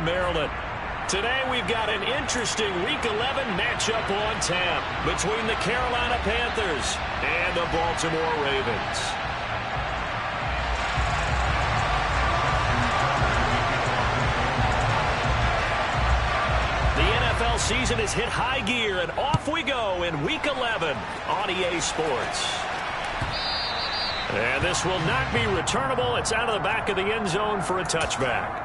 Maryland. Today we've got an interesting Week 11 matchup on tap between the Carolina Panthers and the Baltimore Ravens. The NFL season has hit high gear, and off we go in Week 11 on EA Sports. And this will not be returnable. It's out of the back of the end zone for a touchback.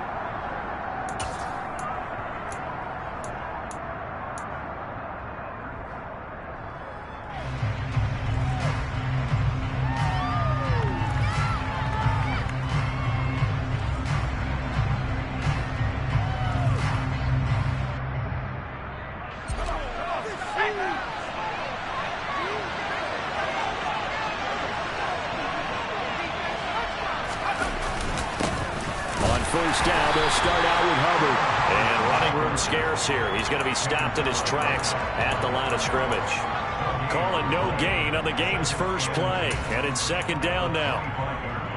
First down, they'll start out with Hubbard. And running room scarce here. He's going to be stopped in his tracks at the line of scrimmage. Calling no gain on the game's first play. And it's second down now.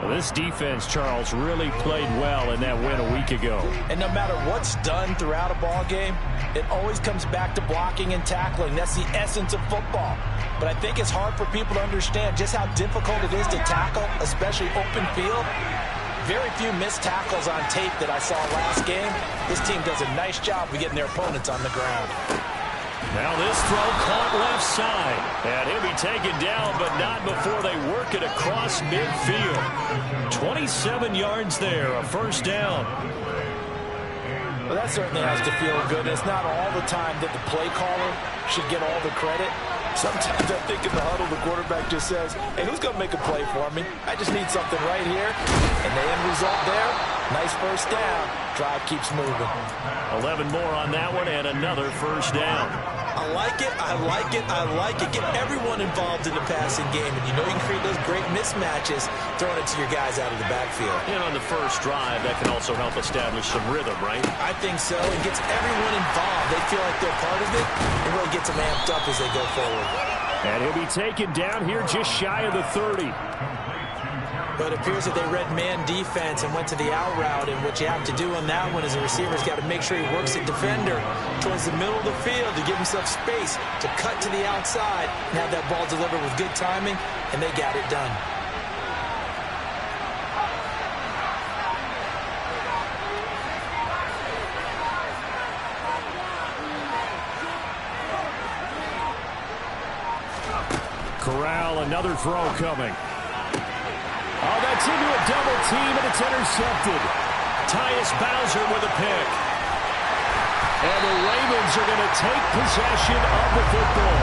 Well, this defense, Charles, really played well in that win a week ago. And no matter what's done throughout a ball game, it always comes back to blocking and tackling. That's the essence of football. But I think it's hard for people to understand just how difficult it is to tackle, especially open field. Very few missed tackles on tape that I saw last game. This team does a nice job of getting their opponents on the ground. Now this throw caught left side. And he'll be taken down, but not before they work it across midfield. 27 yards there, a first down. Well, that certainly has to feel good. It's not all the time that the play caller should get all the credit. Sometimes I think in the huddle, the quarterback just says, hey, who's going to make a play for me? I just need something right here. And the end result there, nice first down. Drive keeps moving. 11 more on that one and another first down. I like it, I like it, I like it. Get everyone involved in the passing game. And you know you can create those great mismatches throwing it to your guys out of the backfield. And on the first drive, that can also help establish some rhythm, right? I think so. It gets everyone involved. They feel like they're part of it. It really gets them amped up as they go forward. And he'll be taken down here just shy of the 30. But it appears that they read man defense and went to the out route. And what you have to do on that one is the receiver's got to make sure he works the defender towards the middle of the field to give himself space to cut to the outside and have that ball delivered with good timing, and they got it done. Corral, another throw coming. Oh, that's into a double team, and it's intercepted. Tyus Bowser with a pick. And the Ravens are going to take possession of the football.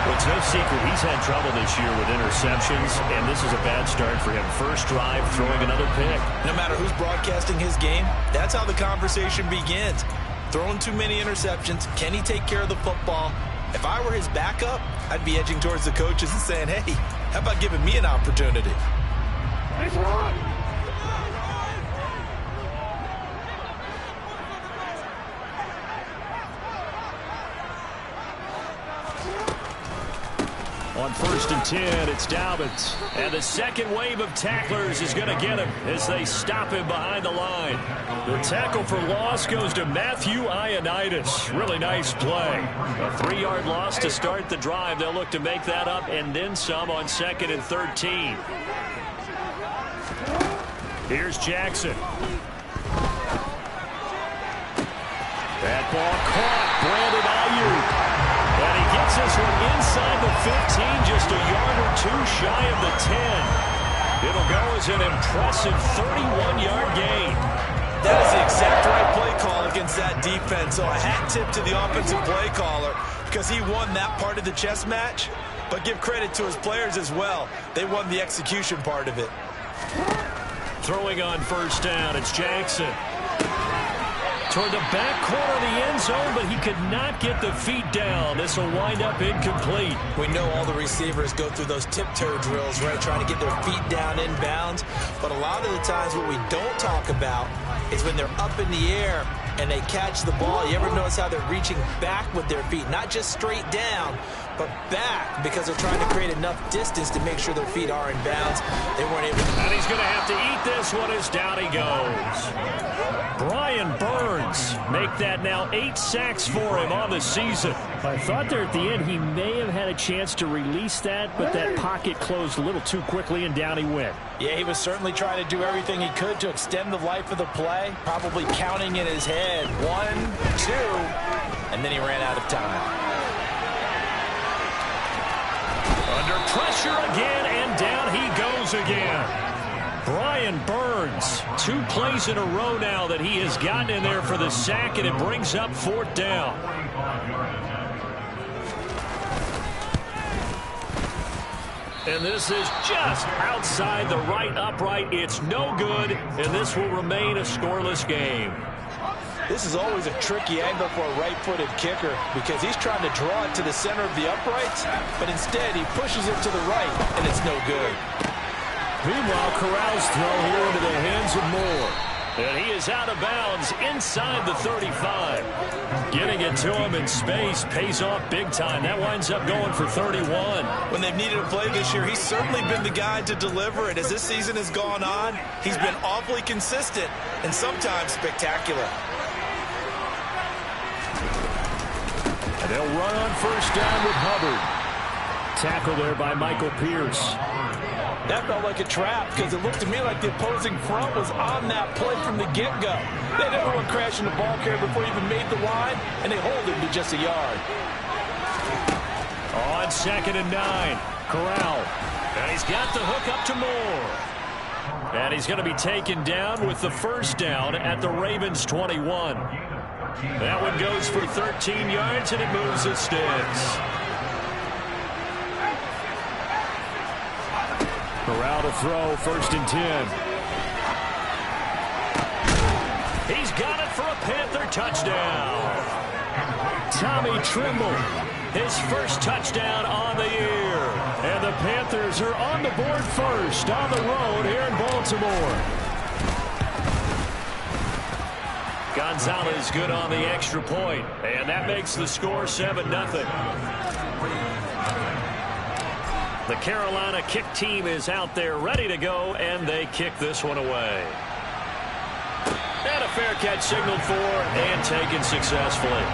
Well, it's no secret he's had trouble this year with interceptions, and this is a bad start for him. First drive, throwing another pick. No matter who's broadcasting his game, that's how the conversation begins. Throwing too many interceptions. Can he take care of the football? If I were his backup, I'd be edging towards the coaches and saying, hey, how about giving me an opportunity? On first and 10, it's Dobbins. And the second wave of tacklers is going to get him as they stop him behind the line. The tackle for loss goes to Matthew Ioannidis. Really nice play. A 3-yard loss to start the drive. They'll look to make that up and then some on second and 13. Here's Jackson. That ball caught. Brandon Ayuk. And he gets this one inside the 15, just a yard or two shy of the 10. It'll go as an impressive 31-yard gain. That is the exact right play call against that defense. So a hat tip to the offensive play caller because he won that part of the chess match. But give credit to his players as well. They won the execution part of it. Throwing on first down, it's Jackson. Toward the back corner of the end zone, but he could not get the feet down. This will wind up incomplete. We know all the receivers go through those tiptoe drills, right, trying to get their feet down inbounds. But a lot of the times what we don't talk about is when they're up in the air and they catch the ball. You ever notice how they're reaching back with their feet? Not just straight down, but back because they're trying to create enough distance to make sure their feet are in bounds. They weren't able to. And he's going to have to eat this one as down he goes. Brian Burns Burns make that now 8 sacks for him on the season. I thought there at the end he may have had a chance to release that, but that pocket closed a little too quickly, and down he went. Yeah, he was certainly trying to do everything he could to extend the life of the play, probably counting in his head 1, 2, and then he ran out of time. Under pressure again, and down he goes again. Brian Burns, 2 plays in a row now that he has gotten in there for the sack, and it brings up 4th down. And this is just outside the right upright. It's no good, and this will remain a scoreless game. This is always a tricky angle for a right-footed kicker because he's trying to draw it to the center of the uprights, but instead he pushes it to the right, and it's no good. Meanwhile, Corral's throw here into the hands of Moore. And he is out of bounds inside the 35. Getting it to him in space pays off big time. That winds up going for 31. When they've needed a play this year, he's certainly been the guy to deliver it. As this season has gone on, he's been awfully consistent and sometimes spectacular. And they'll run on 1st down with Hubbard. Tackle there by Michael Pierce. That felt like a trap because it looked to me like the opposing front was on that play from the get-go. They never went crashing the ball carrier before he even made the line, and they hold him to just a yard. On 2nd and 9, Corral. And he's got the hook up to Moore. And he's going to be taken down with the 1st down at the Ravens' 21. That one goes for 13 yards, and it moves the sticks. Corral to throw, 1st and 10. He's got it for a Panther touchdown. Tommy Trimble, his 1st touchdown on the year. And the Panthers are on the board first on the road here in Baltimore. Gonzalez good on the extra point, and that makes the score 7-0. The Carolina kick team is out there ready to go, and they kick this one away. And a fair catch signaled for and taken successfully.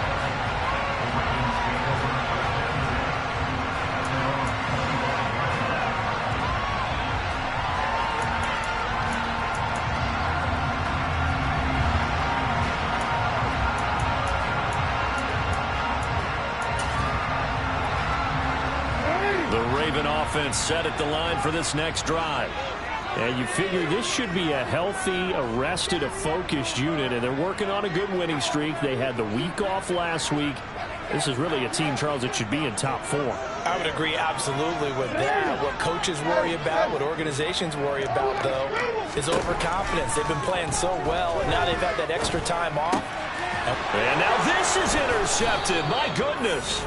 Offense set at the line for this next drive. And you figure this should be a healthy, arrested, a focused unit, and they're working on a good winning streak. They had the week off last week. This is really a team, Charles, that should be in top 4. I would agree absolutely with that. What coaches worry about, what organizations worry about, though, is overconfidence. They've been playing so well, and now they've had that extra time off. And now this is intercepted. My goodness.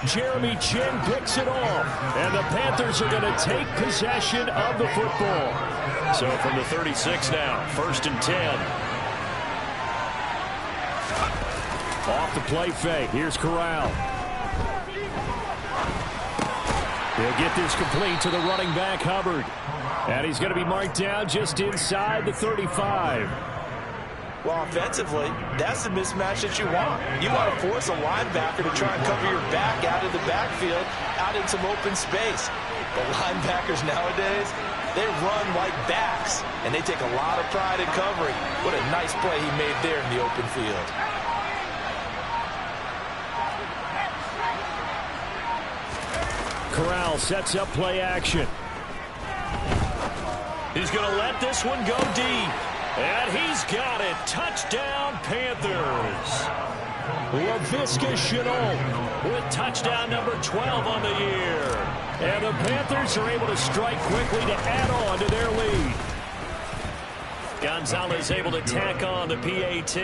Jeremy Chin picks it off, and the Panthers are going to take possession of the football. So from the 36 now, 1st and 10. Off the play fake. Here's Corral. He'll get this complete to the running back, Hubbard. And he's going to be marked down just inside the 35. Well, offensively, that's the mismatch that you want. You want to force a linebacker to try and cover your back out of the backfield, out in some open space. But linebackers nowadays, they run like backs, and they take a lot of pride in covering. What a nice play he made there in the open field. Corral sets up play action. He's going to let this one go deep. And he's got it. Touchdown, Panthers. Laviska Shenault with touchdown number 12 on the year. And the Panthers are able to strike quickly to add on to their lead. Gonzalez able to tack on the PAT.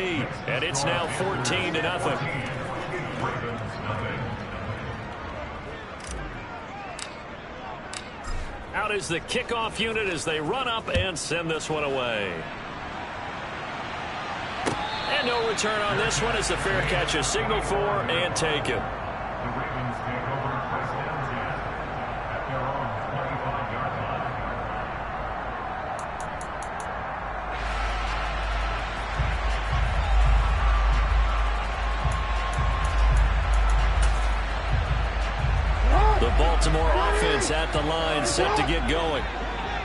And it's now 14-0. Out is the kickoff unit as they run up and send this one away. And no return on this one as the fair catch is signaled for and taken. Baltimore offense at the line, set to get going.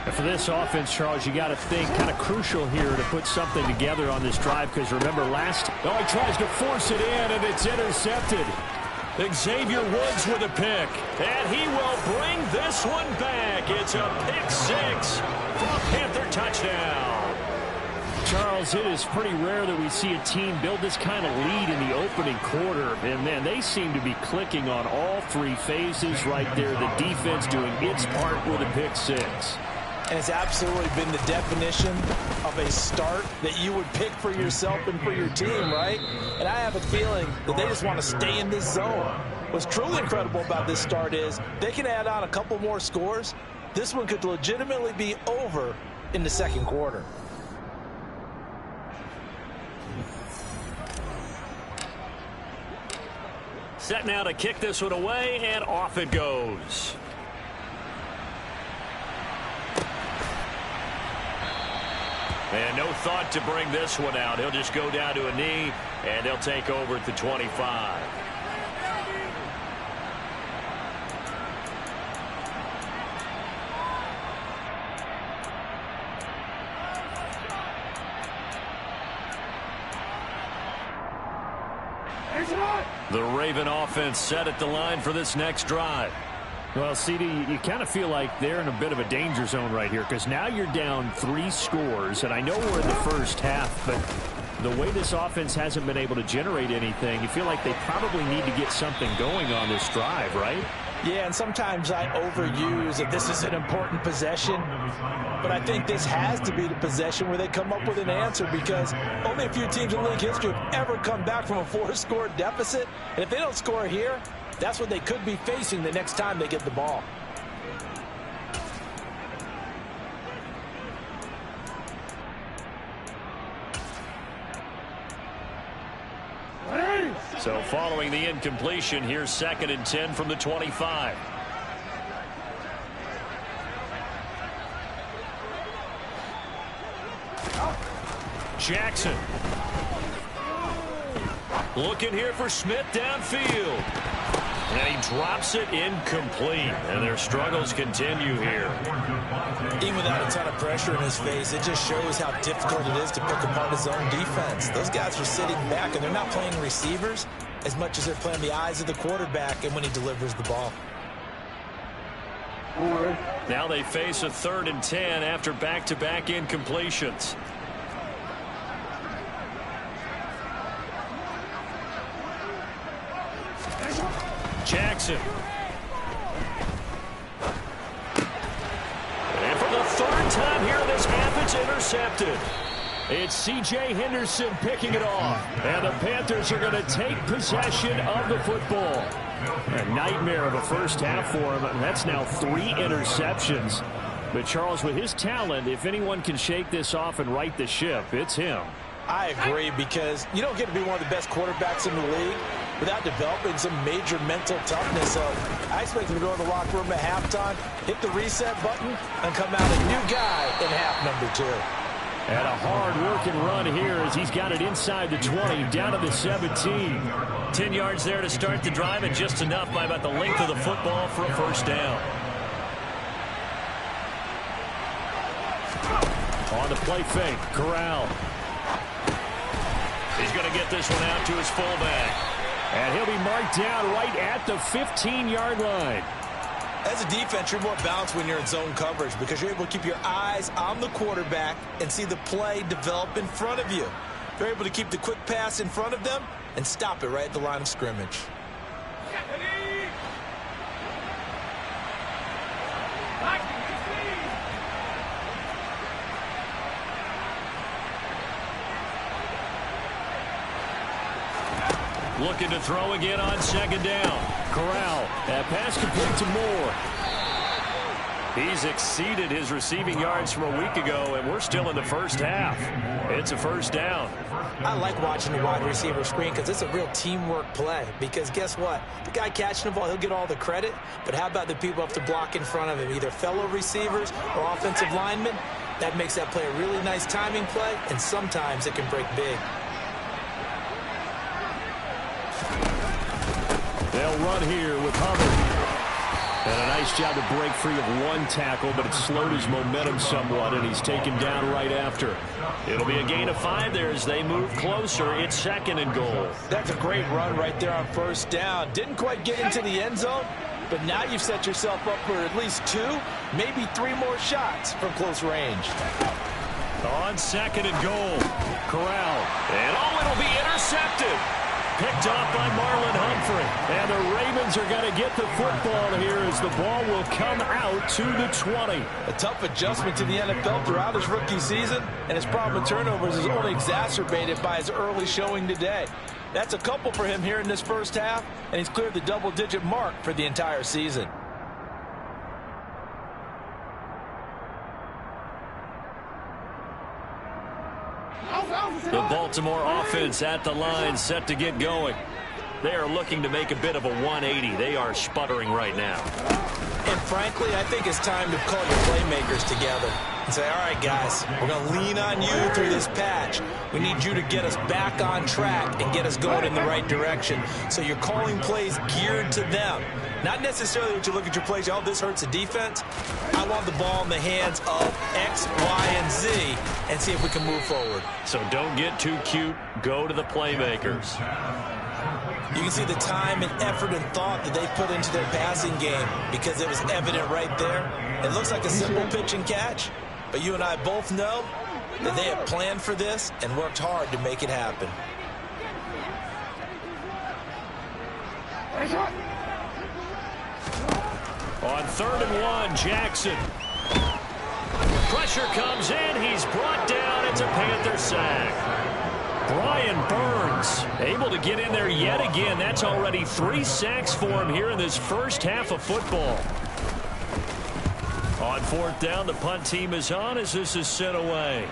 And for this offense, Charles, you got to think kind of crucial here to put something together on this drive, because remember he tries to force it in, and it's intercepted. Xavier Woods with a pick, and he will bring this one back. It's a pick six for a Panther touchdown. Charles, it is pretty rare that we see a team build this kind of lead in the opening quarter. And, man, they seem to be clicking on all three phases right there. The defense doing its part with a pick six. And it's absolutely been the definition of a start that you would pick for yourself and for your team, right? And I have a feeling that they just want to stay in this zone. What's truly incredible about this start is they can add on a couple more scores. This one could legitimately be over in the second quarter. Set now to kick this one away, and off it goes. And no thought to bring this one out. He'll just go down to a knee, and they'll take over at the 25. The Raven offense set at the line for this next drive. Well, CD, you kind of feel like they're in a bit of a danger zone right here, because now you're down 3 scores, and I know we're in the first half, but the way this offense hasn't been able to generate anything, you feel like they probably need to get something going on this drive, right? Yeah, and sometimes I overuse that this is an important possession, but I think this has to be the possession where they come up with an answer, because only a few teams in league history have ever come back from a 4-score deficit, and if they don't score here, that's what they could be facing the next time they get the ball. So following the incompletion, here's 2nd and 10 from the 25. Jackson. Looking here for Smith downfield. And he drops it incomplete. And their struggles continue here. Even without a ton of pressure in his face, it just shows how difficult it is to pick apart his own defense. Those guys are sitting back, and they're not playing receivers as much as they're playing the eyes of the quarterback and when he delivers the ball. Now they face a 3rd and 10 after back-to-back incompletions. Jackson. And for the 3rd time here in this half, it's intercepted. It's C.J. Henderson picking it off. And the Panthers are going to take possession of the football. A nightmare of a first half for him. That's now 3 interceptions. But Charles, with his talent, if anyone can shake this off and right the ship, it's him. I agree, because you don't get to be one of the best quarterbacks in the league without developing some major mental toughness. So I expect him to go to the locker room at halftime, hit the reset button, and come out a new guy in half number 2. And a hard-working run here as he's got it inside the 20, down to the 17. 10 yards there to start the drive, and just enough by about the length of the football for a first down. On the play fake, Corral. He's going to get this one out to his fullback. And he'll be marked down right at the 15-yard line. As a defense, you're more balanced when you're in zone coverage, because you're able to keep your eyes on the quarterback and see the play develop in front of you. You're able to keep the quick pass in front of them and stop it right at the line of scrimmage. Looking to throw again on 2nd down. Corral, that pass complete to Moore. He's exceeded his receiving yards from a week ago, and we're still in the first half. It's a first down. I like watching the wide receiver screen, because it's a real teamwork play. Because guess what? The guy catching the ball, he'll get all the credit. But how about the people who have to block in front of him, either fellow receivers or offensive linemen? That makes that play a really nice timing play, and sometimes it can break big. They'll run here with Hubbard. And a nice job to break free of one tackle, but it slowed his momentum somewhat, and he's taken down right after. It'll be a gain of 5 there as they move closer. It's 2nd and goal. That's a great run right there on 1st down. Didn't quite get into the end zone, but now you've set yourself up for at least 2, maybe 3 more shots from close range. On 2nd and goal, Corral. And it'll be intercepted. Picked off by Marlon Humphrey. And the Ravens are going to get the football here as the ball will come out to the 20. A tough adjustment to the NFL throughout his rookie season, and his problem with turnovers is only exacerbated by his early showing today. That's a couple for him here in this first half, and he's cleared the double-digit mark for the entire season. The Baltimore offense at the line, set to get going. They are looking to make a bit of a 180. They are sputtering right now. And frankly, I think it's time to call your playmakers together and say, all right, guys, we're going to lean on you through this patch. We need you to get us back on track and get us going in the right direction. So you're calling plays geared to them. Not necessarily that you look at your plays, oh, this hurts the defense. I want the ball in the hands of X, Y, and Z and see if we can move forward. So don't get too cute. Go to the playmakers. You can see the time and effort and thought that they put into their passing game because it was evident right there. It looks like a simple pitch and catch, but you and I both know that they have planned for this and worked hard to make it happen. On 3rd and 1, Jackson. Pressure comes in. He's brought down. It's a Panther sack. Brian Burns able to get in there yet again. That's already 3 sacks for him here in this first half of football. On 4th down, the punt team is on as this is sent away.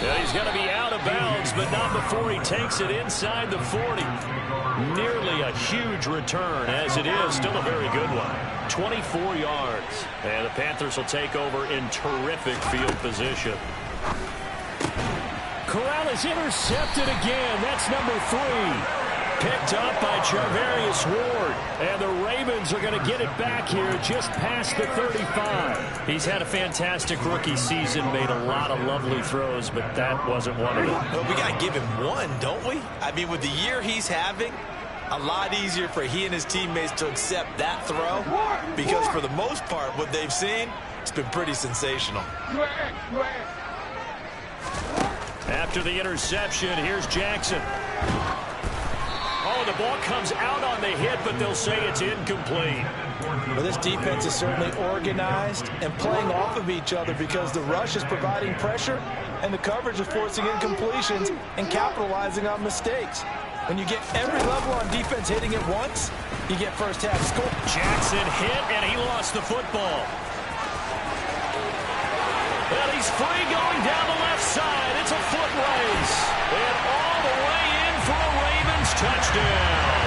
Yeah, he's going to be out of bounds, but not before he takes it inside the 40. Nearly a huge return, as it is still a very good one. 24 yards. And the Panthers will take over in terrific field position. Corral is intercepted again. That's number 3. Picked up by Charvarius Ward. And the Ravens are going to get it back here just past the 35. He's had a fantastic rookie season, made a lot of lovely throws, but that wasn't one of them. Well, we got to give him one, don't we? I mean, with the year he's having, a lot easier for he and his teammates to accept that throw because for the most part, what they've seen, it's been pretty sensational. After the interception, here's Jackson. Oh, the ball comes out on the hit, but they'll say it's incomplete. Well, this defense is certainly organized and playing off of each other because the rush is providing pressure and the coverage is forcing incompletions and capitalizing on mistakes. When you get every level on defense hitting at once, you get first half score. Jackson hit, and he lost the football. Well, he's free going down the left side. It's a foot race. And all the way in for a Ravens touchdown.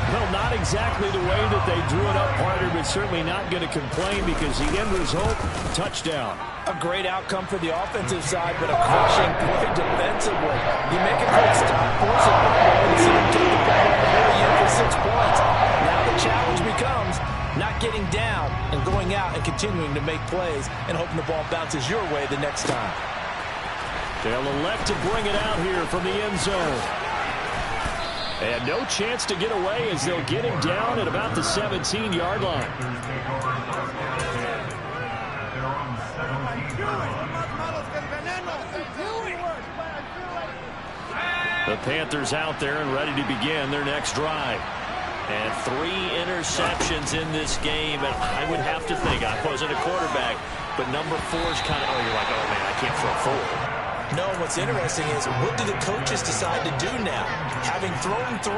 Well, not exactly the way that they drew it up, partner, but certainly not going to complain because the end result, touchdown. A great outcome for the offensive side, but a crushing play defensively. You make a quick stop, force it forward, and see them take the ball really in for 6 points. Now the challenge becomes not getting down and going out and continuing to make plays and hoping the ball bounces your way the next time. They'll elect to bring it out here from the end zone. And no chance to get away as they'll get him down at about the 17-yard line. The Panthers out there and ready to begin their next drive. And 3 interceptions in this game. And I would have to think, I wasn't a quarterback, but number 4's kind of, you're like, oh, man, I can't throw 4. No, what's interesting is what do the coaches decide to do now? Having thrown 3,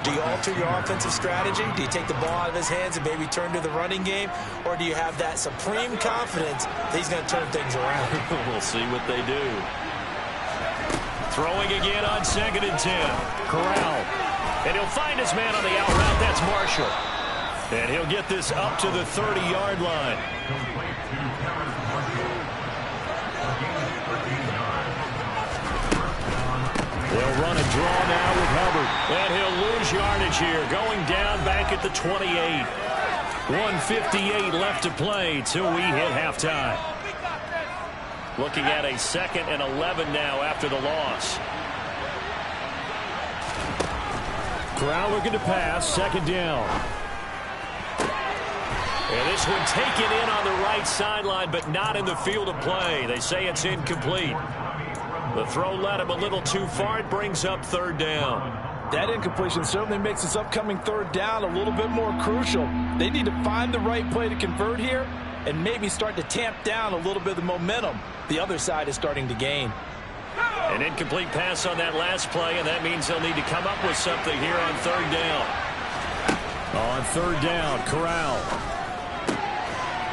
do you alter your offensive strategy? Do you take the ball out of his hands and maybe turn to the running game? Or do you have that supreme confidence that he's going to turn things around? We'll see what they do. Throwing again on 2nd and 10. Corral. And he'll find his man on the out route. That's Marshall. And he'll get this up to the 30-yard line. They'll run a draw now with Hubbard. And he'll lose yardage here, going down back at the 28. 1:58 left to play till we hit halftime. Looking at a 2nd and 11 now after the loss. Corral looking to pass, 2nd down. And this one taken in on the right sideline, but not in the field of play. They say it's incomplete. The throw led him a little too far. It brings up 3rd down. That incompletion certainly makes this upcoming 3rd down a little bit more crucial. They need to find the right play to convert here and maybe start to tamp down a little bit of the momentum the other side is starting to gain. An incomplete pass on that last play, and that means they'll need to come up with something here on 3rd down. On 3rd down, Corral.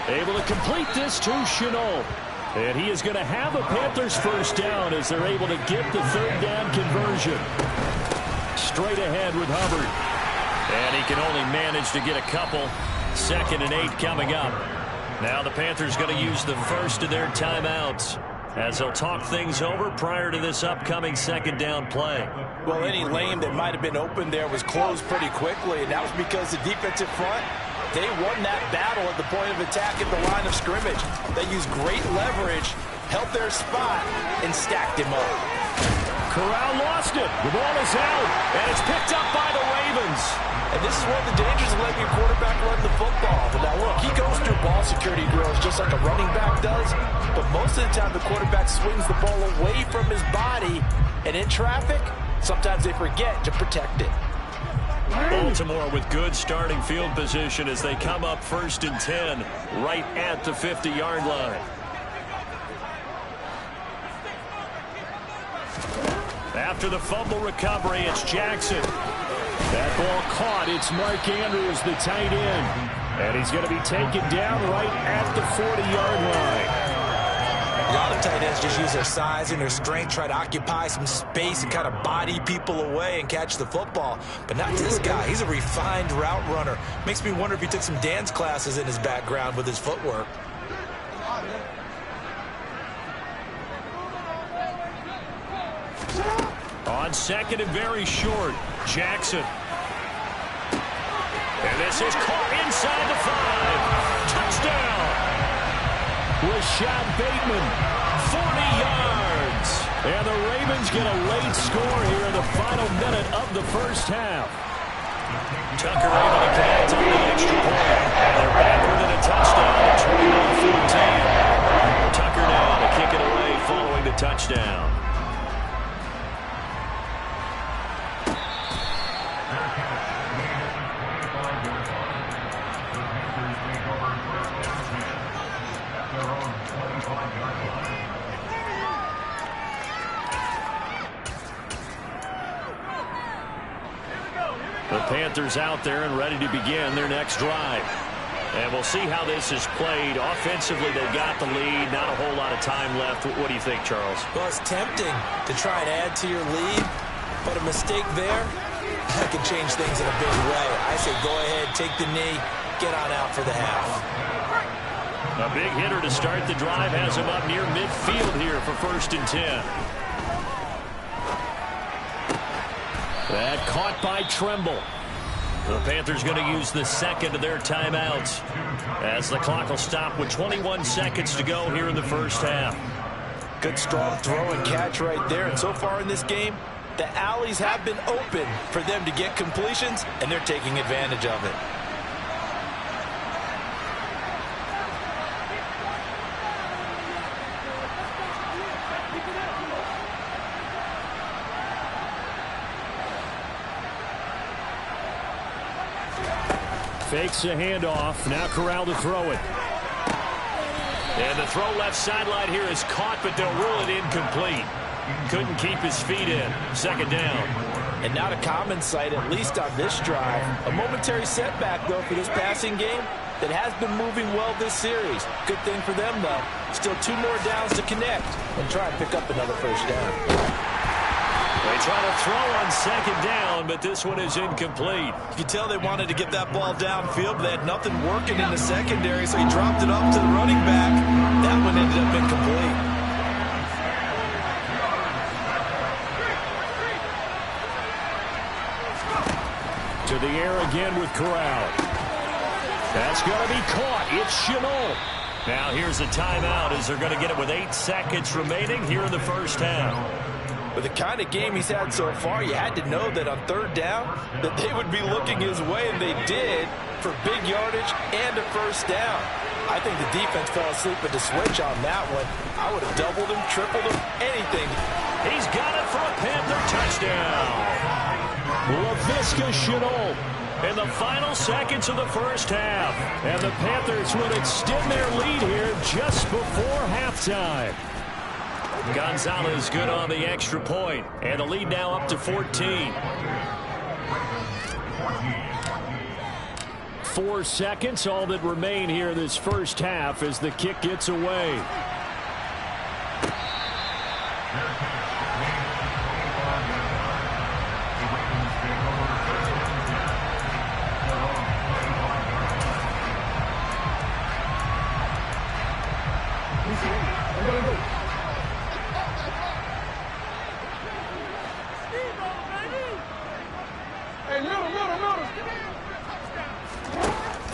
Able to complete this to Chenault. And he is going to have a Panthers 1st down as they're able to get the 3rd down conversion. Straight ahead with Hubbard. And he can only manage to get a couple. 2nd and 8 coming up. Now the Panthers going to use the first of their timeouts as they'll talk things over prior to this upcoming 2nd down play. Well, any lane that might have been open there was closed pretty quickly, and that was because the defensive front, they won that battle at the point of attack at the line of scrimmage. They used great leverage, held their spot, and stacked him up. Corral lost it. The ball is out, and it's picked up by the Ravens. And this is one of the dangers of letting your quarterback run the football. But now look, he goes through ball security drills just like a running back does. But most of the time, the quarterback swings the ball away from his body. And in traffic, sometimes they forget to protect it. Baltimore with good starting field position as they come up 1st and 10 right at the 50-yard line. After the fumble recovery, it's Jackson. That ball caught. It's Mark Andrews, the tight end. And he's going to be taken down right at the 40-yard line. A lot of tight ends just use their size and their strength, try to occupy some space and kind of body people away and catch the football. But not this guy. He's a refined route runner. Makes me wonder if he took some dance classes in his background with his footwork. On 2nd and very short, Jackson. And this is caught inside the 5. Touchdown. Rashad Bateman, 40 yards. And the Ravens get a late score here in the final minute of the 1st half. Tucker able to connect on the extra point. And they're back within a touchdown at 21-14. Tucker now to kick it away following the touchdown. The Panthers out there and ready to begin their next drive. And we'll see how this is played. Offensively, they've got the lead. Not a whole lot of time left. What do you think, Charles? Well, it's tempting to try and add to your lead, but a mistake there, that can change things in a big way. I say go ahead, take the knee, get on out for the half. A big hitter to start the drive has him up near midfield here for 1st and 10. That caught by Tremble. The Panthers going to use the 2nd of their timeouts as the clock will stop with 21 seconds to go here in the 1st half. Good strong throw and catch right there. And so far in this game, the alleys have been open for them to get completions, and they're taking advantage of it. Fakes a handoff. Now Corral to throw it. And the throw left sideline here is caught, but they'll rule it incomplete. Couldn't keep his feet in. 2nd down. And not a common sight, at least on this drive. A momentary setback, though, for this passing game that has been moving well this series. Good thing for them, though. Still 2 more downs to connect and try and pick up another 1st down. They try to throw on 2nd down, but this one is incomplete. You can tell they wanted to get that ball downfield, but they had nothing working in the secondary, so he dropped it up to the running back. That one ended up incomplete. the air again with Corral. That's going to be caught. It's Chenault. Now here's a timeout as they're going to get it with 8 seconds remaining here in the first half. With the kind of game he's had so far, you had to know that on third down that they would be looking his way, and they did, for big yardage and a first down. I think the defense fell asleep at the switch on that one. I would have doubled him, tripled him, anything. He's got it for a Panther touchdown. Laviska Chenault. In the final seconds of the first half. And the Panthers would extend their lead here just before halftime. Gonzalez good on the extra point, and the lead now up to 14. 4 seconds, all that remain here this first half as the kick gets away.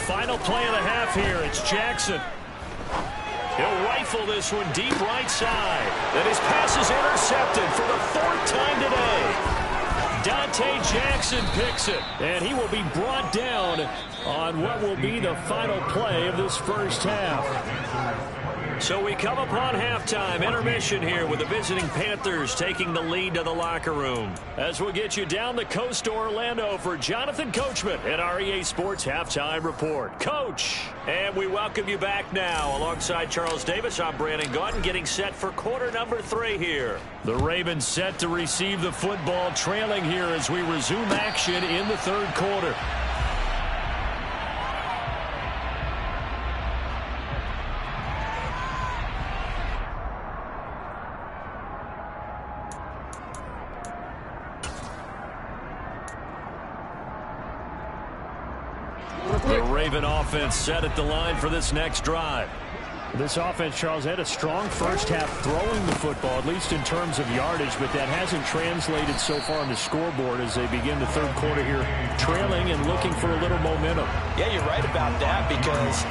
Final play of the half here. It's Jackson. He'll rifle this one deep right side. Then his pass is intercepted for the 4th time today. Dante Jackson picks it, and he will be brought down on what will be the final play of this first half. So we come upon halftime, intermission here with the visiting Panthers taking the lead to the locker room. As we'll get you down the coast to Orlando for Jonathan Coachman at our EA Sports Halftime Report. Coach, and we welcome you back now. Alongside Charles Davis, I'm Brandon Gaudin, getting set for quarter number 3 here. The Ravens set to receive the football, trailing here as we resume action in the third quarter. The Raven offense set at the line for this next drive. This offense, Charles, had a strong first half throwing the football, at least in terms of yardage, but that hasn't translated so far on the scoreboard as they begin the third quarter here, trailing and looking for a little momentum. Yeah, you're right about that because,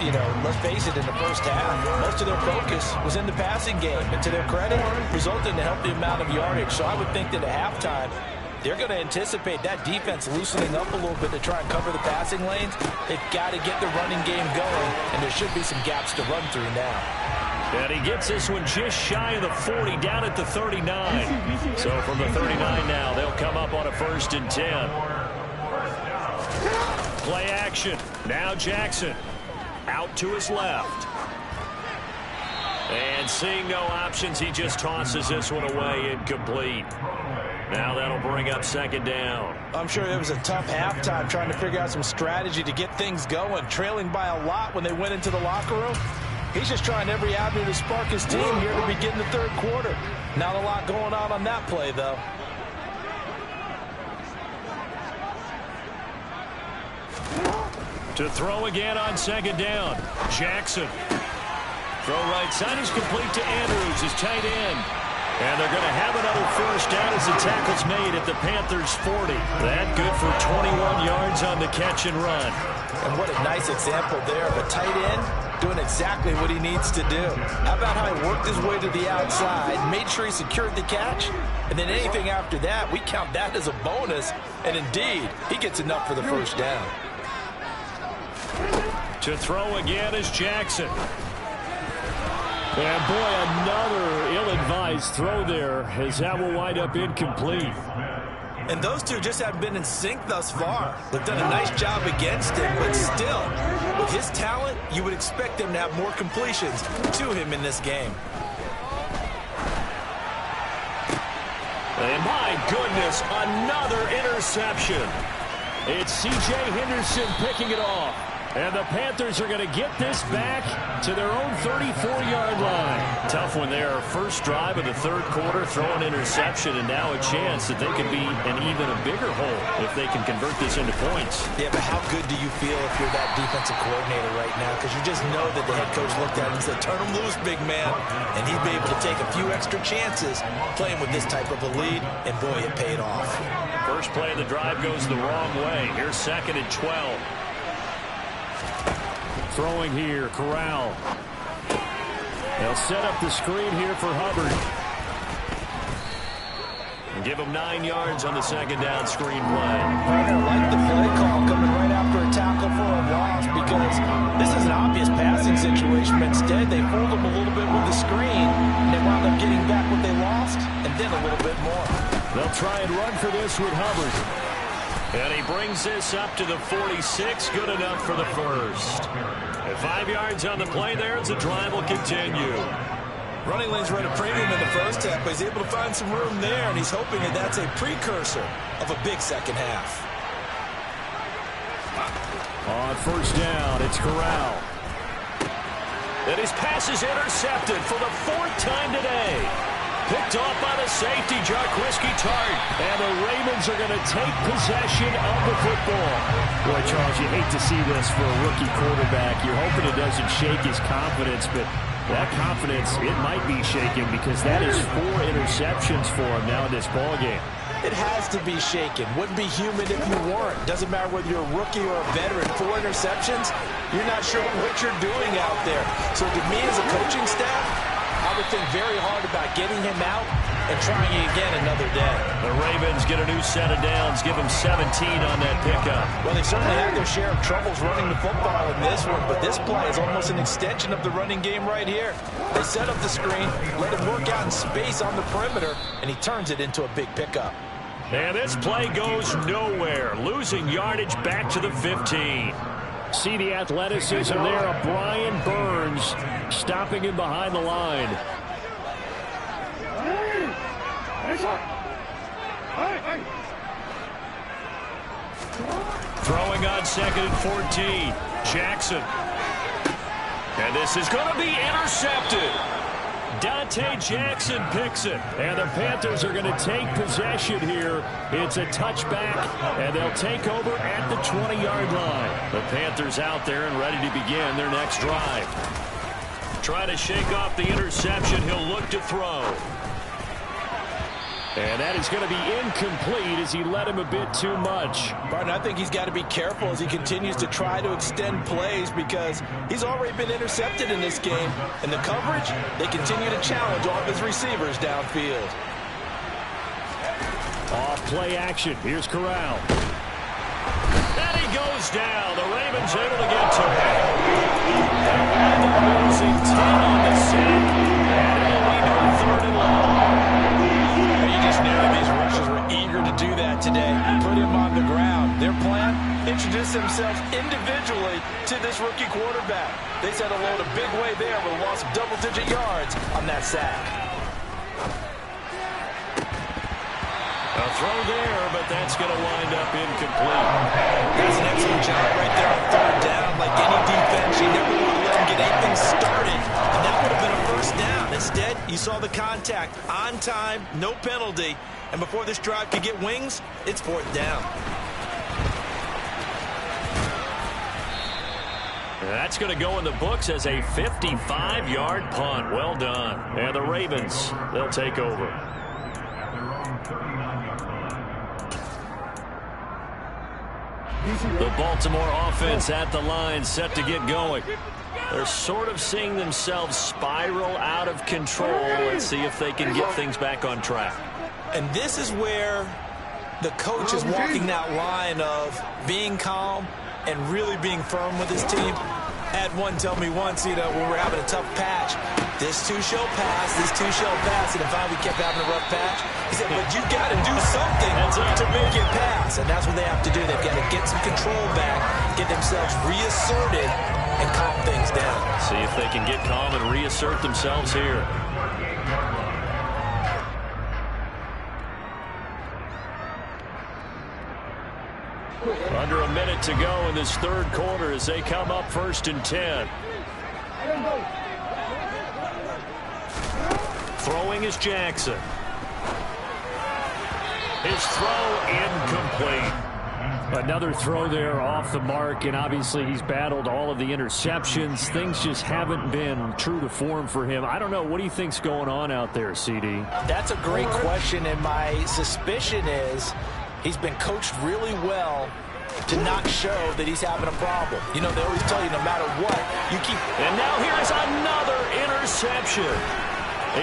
let's face it, in the first half, most of their focus was in the passing game. And to their credit, resulted in a healthy amount of yardage. So I would think that at halftime, they're going to anticipate that defense loosening up a little bit to try and cover the passing lanes. They've got to get the running game going, and there should be some gaps to run through now. And he gets this one just shy of the 40, down at the 39. So from the 39 now, they'll come up on a 1st and 10. Play action. Now Jackson out to his left. And seeing no options, he just tosses this one away, incomplete. Now that'll bring up 2nd down. I'm sure it was a tough halftime trying to figure out some strategy to get things going, trailing by a lot when they went into the locker room. He's just trying every avenue to spark his team here to begin the third quarter. Not a lot going on that play, though. To throw again on 2nd down. Jackson. Throw right side is complete to Andrews, his tight end. And they're going to have another first down as the tackle's made at the Panthers' 40. That good for 21 yards on the catch and run. And what a nice example there of a tight end doing exactly what he needs to do. How about how he worked his way to the outside, made sure he secured the catch, and then anything after that, we count that as a bonus. And indeed, he gets enough for the first down. To throw again is Jackson. And boy, another ill-advised throw there as that will wind up incomplete. And those two just haven't been in sync thus far. They've done a nice job against him, but still, with his talent, you would expect them to have more completions to him in this game. And my goodness, another interception. It's C.J. Henderson picking it off. And the Panthers are going to get this back to their own 34-yard line. Tough one there. First drive of the third quarter, throw an interception, and now a chance that they could be in even a bigger hole if they can convert this into points. Yeah, but how good do you feel if you're that defensive coordinator right now? Because you just know that the head coach looked at him and said, turn him loose, big man. And he'd be able to take a few extra chances playing with this type of a lead, and boy, it paid off. First play of the drive goes the wrong way. Here's 2nd and 12. Throwing here, Corral. They'll set up the screen here for Hubbard. And give him 9 yards on the second down screen play. I like the play call coming right after a tackle for a loss, because this is an obvious passing situation, but instead they fooled him a little bit with the screen, and they wound up getting back what they lost, and then a little bit more. They'll try and run for this with Hubbard. And he brings this up to the 46. Good enough for the first. And 5 yards on the play there as the drive will continue. Running lanes were at a premium in the first half, but he's able to find some room there, and he's hoping that that's a precursor of a big second half. On first down, it's Corral. And his pass is intercepted for the 4th time today. Picked off by the safety, Jarquiski Tart. And the Ravens are going to take possession of the football. Boy, Charles, you hate to see this for a rookie quarterback. You're hoping it doesn't shake his confidence, but that confidence, it might be shaken, because that is 4 interceptions for him now in this ballgame. It has to be shaken. Wouldn't be human if you weren't. Doesn't matter whether you're a rookie or a veteran. 4 interceptions, you're not sure what you're doing out there. So to me as a coaching staff, I would think very hard about getting him out and trying again another day. The Ravens get a new set of downs, give him 17 on that pickup. Well, they certainly had their share of troubles running the football in this one, but this play is almost an extension of the running game right here. They set up the screen, let him work out in space on the perimeter, and he turns it into a big pickup. And this play goes nowhere, losing yardage back to the 15. See the athleticism there of Brian Burns stopping him behind the line. Throwing on 2nd and 14. Jackson. And this is going to be intercepted. Dante Jackson picks it. And the Panthers are going to take possession here. It's a touchback, and they'll take over at the 20-yard line. The Panthers out there and ready to begin their next drive. Try to shake off the interception. He'll look to throw. And that is going to be incomplete as he led him a bit too much. Barton, I think he's got to be careful as he continues to try to extend plays, because he's already been intercepted in this game. And the coverage, they continue to challenge all of his receivers downfield. Off play action. Here's Corral. And he goes down. The Ravens able to get to him. They wind up losing 10 on the set. And it'll lead to a 3rd and long. You just knew these rushers were eager to do that today. Put him on the ground. Their plan, introduce themselves individually to this rookie quarterback. They said hello in a big way there, but lost double-digit yards on that sack. A throw there, but that's going to wind up incomplete. That's an excellent job right there on 3rd down. Like any defense, you never want to let them get anything started. And that would have been a 1st down. Instead, you saw the contact on time, no penalty. And before this drive could get wings, it's 4th down. That's going to go in the books as a 55-yard punt. Well done. And the Ravens, they'll take over. The Baltimore offense at the line, set to get going. They're sort of seeing themselves spiral out of control. Let's see if they can get things back on track. And this is where the coach is walking that line of being calm and really being firm with his team. Had one tell me once, when we're having a tough patch, this too shall pass, this too shall pass. And if we kept having a rough patch, he said, but you got to do something to make it pass. And that's what they have to do. They've got to get some control back, get themselves reasserted, and calm things down. See if they can get calm and reassert themselves here. Under a minute to go in this third quarter as they come up 1st and 10. Throwing is Jackson. His throw incomplete. Another throw there off the mark, and obviously he's battled all of the interceptions. Things just haven't been true to form for him. I don't know. What do you think's going on out there, CD? That's a great question, and my suspicion is he's been coached really well to not show that he's having a problem. You know, they always tell you no matter what, you keep... And now here's another interception.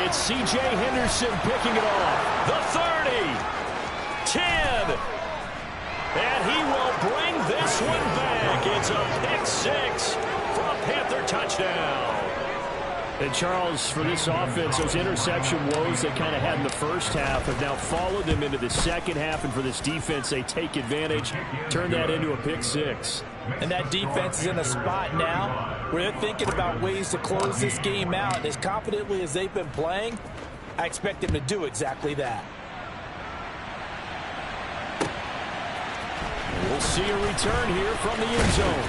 It's C.J. Henderson picking it off. The 30. 10. And he will bring this one back. It's a pick six for a Panther touchdown. And Charles, for this offense, those interception woes they kind of had in the first half have now followed them into the second half. And for this defense, they take advantage, turn that into a pick six. And that defense is in a spot now where they're thinking about ways to close this game out. And as confidently as they've been playing, I expect them to do exactly that. We'll see a return here from the end zone.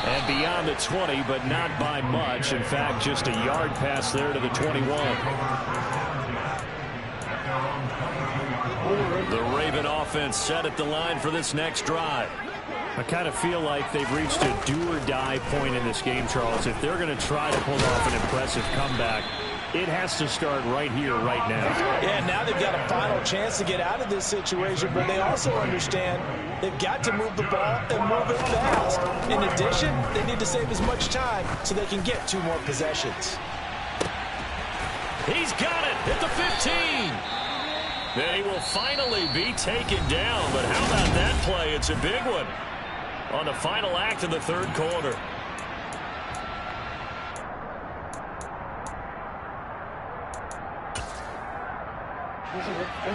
And beyond the 20, but not by much. In fact, just a yard pass there to the 21. The Raven offense set at the line for this next drive. I kind of feel like they've reached a do-or-die point in this game, Charles. If they're going to try to pull off an impressive comeback, it has to start right here, right now. Yeah, now they've got a final chance to get out of this situation, but they also understand they've got to move the ball and move it fast. In addition, they need to save as much time so they can get 2 more possessions. He's got it at the 15. Then he will finally be taken down, but how about that play? It's a big one on the final act of the third quarter.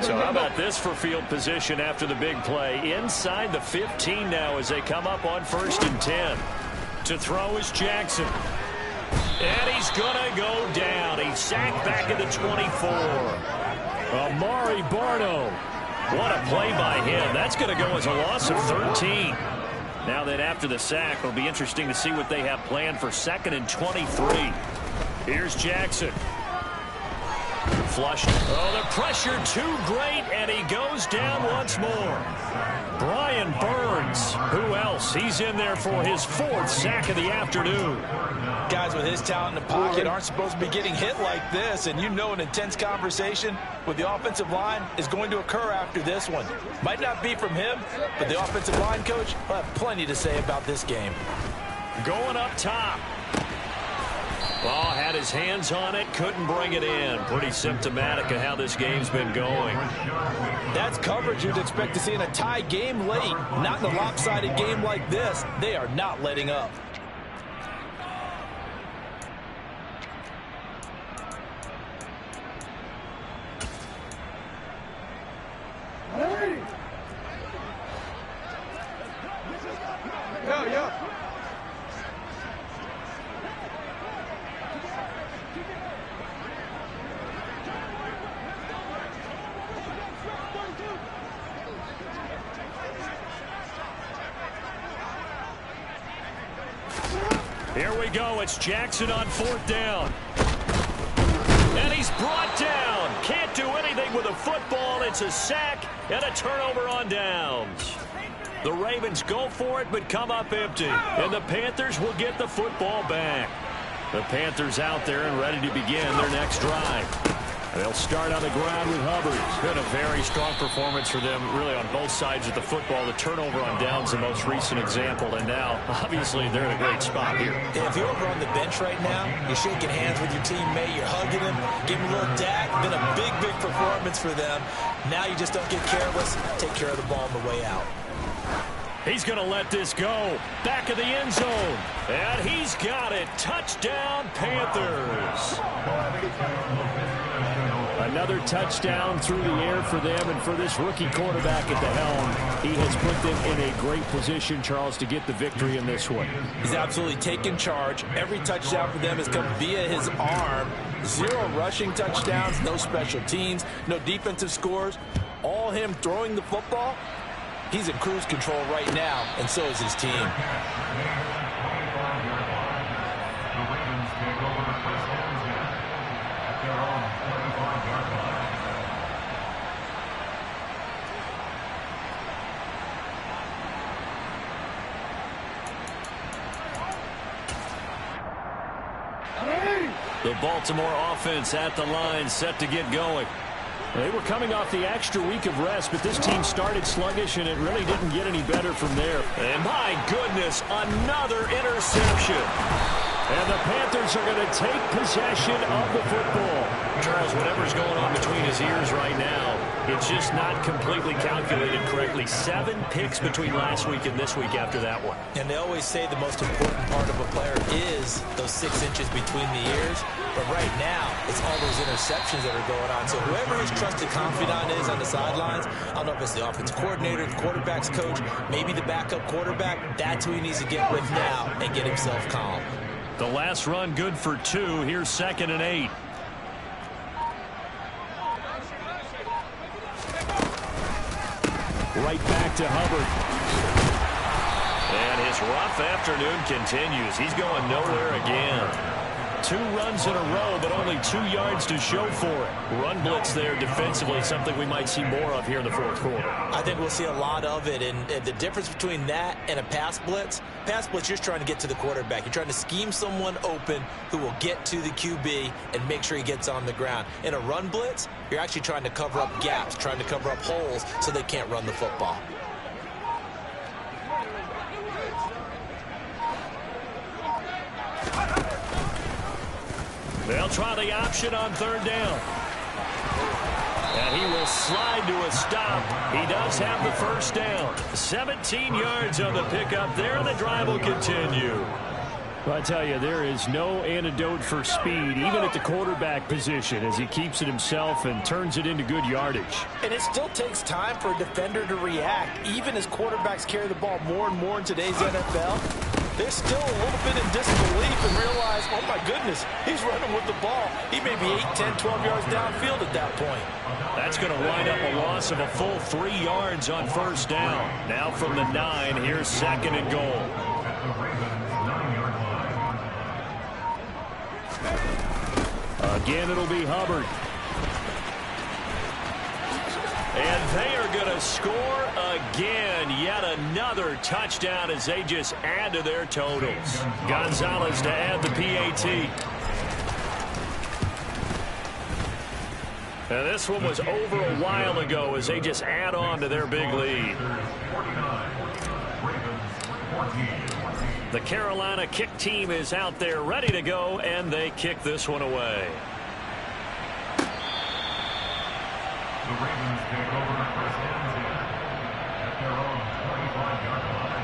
So how about this for field position after the big play? Inside the 15 now as they come up on 1st and 10. To throw is Jackson. And he's going to go down. He's sacked back at the 24. Amari Barno. What a play by him. That's going to go as a loss of 13. Now that after the sack, it'll be interesting to see what they have planned for 2nd and 23. Here's Jackson. Flushed. Oh, the pressure too great, and he goes down once more. Brian Burns. Who else? He's in there for his 4th sack of the afternoon. Guys with his talent in the pocket aren't supposed to be getting hit like this, and you know an intense conversation with the offensive line is going to occur after this one. Might not be from him, but the offensive line coach will have plenty to say about this game. Going up top. Ball had his hands on it, couldn't bring it in. Pretty symptomatic of how this game's been going. That's coverage you'd expect to see in a tie game late. Not in a lopsided game like this. They are not letting up. Here we go. It's Jackson on 4th down. And he's brought down. Can't do anything with a football. It's a sack and a turnover on downs. The Ravens go for it but come up empty. And the Panthers will get the football back. The Panthers out there and ready to begin their next drive. They'll start on the ground with Hubbard. It's been a very strong performance for them, really, on both sides of the football. The turnover on downs, the most recent example, and now, obviously, they're in a great spot here. If you're over on the bench right now, you're shaking hands with your teammate, you're hugging him, giving him a little dap. Been a big, big performance for them. Now you just don't get careless. Take care of the ball on the way out. He's going to let this go. Back of the end zone. And he's got it. Touchdown, Panthers. Another touchdown through the air for them, and for this rookie quarterback at the helm, he has put them in a great position, Charles, to get the victory in this one. He's absolutely taken charge. Every touchdown for them has come via his arm. 0 rushing touchdowns, no special teams, no defensive scores. All him throwing the football. He's in cruise control right now, and so is his team. The Baltimore offense at the line, set to get going. They were coming off the extra week of rest, but this team started sluggish, and it really didn't get any better from there. And my goodness, another interception. And the Panthers are going to take possession of the football. Charles, whatever's going on between his ears right now, it's just not completely calculated correctly. 7 picks between last week and this week after that one. And they always say the most important part of a player is those 6 inches between the ears. But right now, it's all those interceptions that are going on. So whoever his trusted confidant is on the sidelines, I don't know if it's the offensive coordinator, the quarterback's coach, maybe the backup quarterback, that's who he needs to get with now and get himself calm. The last run good for 2. Here's 2nd and 8. Right back to Hubbard. And his rough afternoon continues. He's going nowhere again. 2 runs in a row, but only 2 yards to show for it. Run blitz there defensively, something we might see more of here in the 4th quarter. I think we'll see a lot of it, and the difference between that and a pass blitz, you're just trying to get to the quarterback. You're trying to scheme someone open who will get to the QB and make sure he gets on the ground. In a run blitz, you're actually trying to cover up gaps, trying to cover up holes so they can't run the football. They'll try the option on 3rd down. And he will slide to a stop. He does have the 1st down. 17 yards on the pickup there, and the drive will continue. Well, I tell you, there is no antidote for speed, even at the quarterback position, as he keeps it himself and turns it into good yardage. And it still takes time for a defender to react. Even as quarterbacks carry the ball more and more in today's NFL, they're still a little bit in disbelief and realize, oh my goodness, he's running with the ball. He may be 8, 10, 12 yards downfield at that point. That's going to wind up a loss of a full 3 yards on 1st down. Now from the 9, here's 2nd and goal. Again, it'll be Hubbard. And they are going to score again. Yet another touchdown as they just add to their totals. Gonzalez to add the PAT. And this one was over a while ago as they just add on to their big lead. The Carolina kick team is out there ready to go, and they kick this one away. The Ravens take over the first and 10 at their own 25-yard line.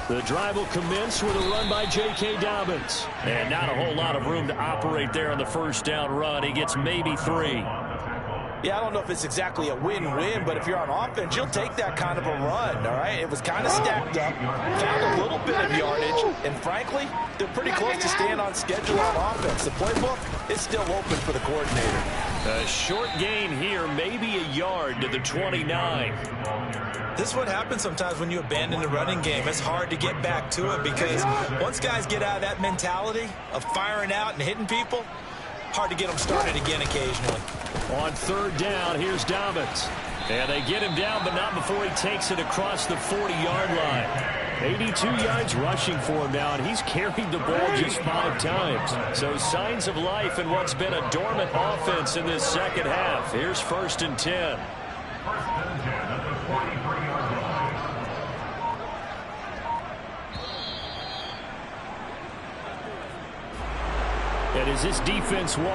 The drive will commence with a run by J.K. Dobbins. And not a whole lot of room to operate there on the 1st down run. He gets maybe 3. Yeah, I don't know if it's exactly a win-win, but if you're on offense, you'll take that kind of a run, all right? It was kind of stacked up, found a little bit of yardage, and frankly, they're pretty close to staying on schedule on offense. The playbook is still open for the coordinator. A short gain here, maybe a yard to the 29. This is what happens sometimes when you abandon the running game. It's hard to get back to it because once guys get out of that mentality of firing out and hitting people, hard to get them started again occasionally. On 3rd down, here's Dobbins. And they get him down, but not before he takes it across the 40-yard line. 82 yards rushing for him now, and he's carried the ball just 5 times. So signs of life in what's been a dormant offense in this 2nd half. Here's 1st and 10. 1st and 10 at the 43-yard line. And as this defense